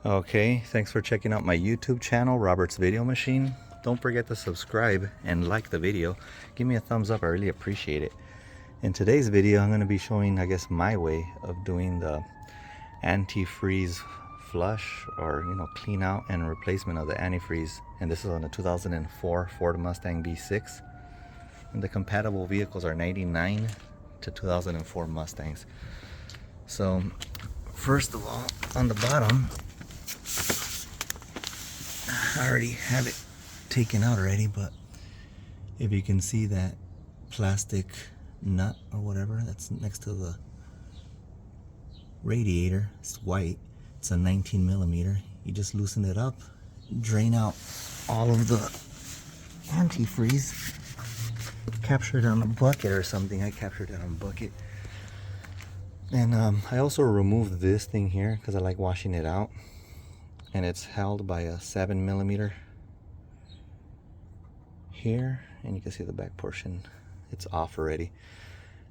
Okay, thanks for checking out my YouTube channel, Robert's Video Machine. Don't forget to subscribe and like the video. Give me a thumbs up, I really appreciate it. In today's video, I'm going to be showing, I guess, my way of doing the antifreeze flush, or clean out and replacement of the antifreeze. And this is on a 2004 Ford Mustang V6. And the compatible vehicles are 99 to 2004 Mustangs. So first of all, on the bottom, I already have it taken out already, but if you can see that plastic nut or whatever that's next to the radiator, it's white, it's a 19 millimeter. You just loosen it up, drain out all of the antifreeze, capture it on a bucket or something. I captured it on a bucket. And I also removed this thing here because I like washing it out, and it's held by a 7 millimeter here, and you can see the back portion, it's off already.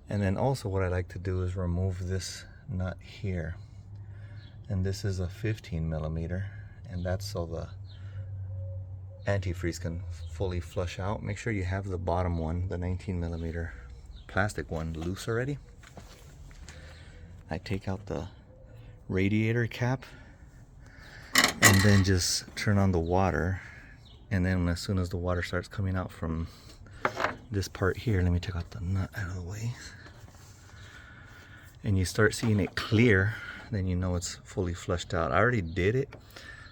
And then also what I like to do is remove this nut here, and this is a 15 millimeter, and that's so the antifreeze can fully flush out. Make sure you have the bottom one, the 19 millimeter plastic one, loose already. I take out the radiator cap and then just turn on the water, and then as soon as the water starts coming out from this part here, let me take out the nut out of the way, and you start seeing it clear, then you know it's fully flushed out. I already did it,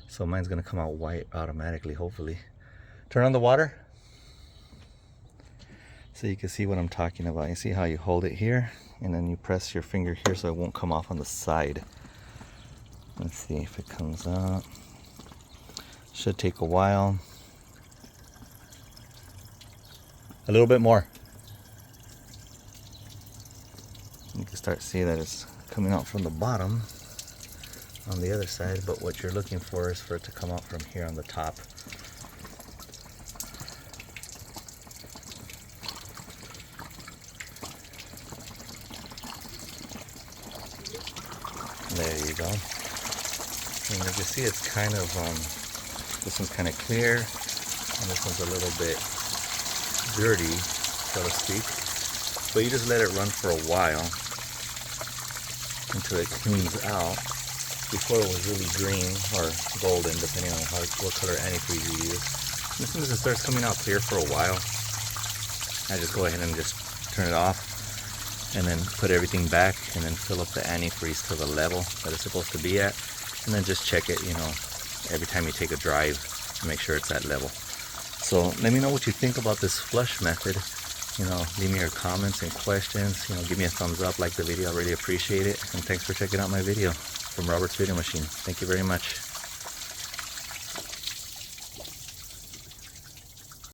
so mine's gonna come out white automatically, hopefully. Turn on the water so you can see what I'm talking about. You see how you hold it here and then you press your finger here so it won't come off on the side. Let's see if it comes out. Should take a while. A little bit more. You can start to see that it's coming out from the bottom on the other side, but what you're looking for is for it to come out from here on the top. There you go. And you can see it's kind of, this one's kind of clear, and this one's a little bit dirty, so to speak. But you just let it run for a while until it cleans out. Before it was really green or golden, depending on what color antifreeze you use. As soon as it starts coming out clear for a while, I just go ahead and just turn it off, and then put everything back, and then fill up the antifreeze to the level that it's supposed to be at, and then just check it, every time you take a drive to make sure it's at level. So let me know what you think about this flush method. Leave me your comments and questions. Give me a thumbs up, like the video, I really appreciate it. And thanks for checking out my video from Robert's Video Machine. Thank you very much.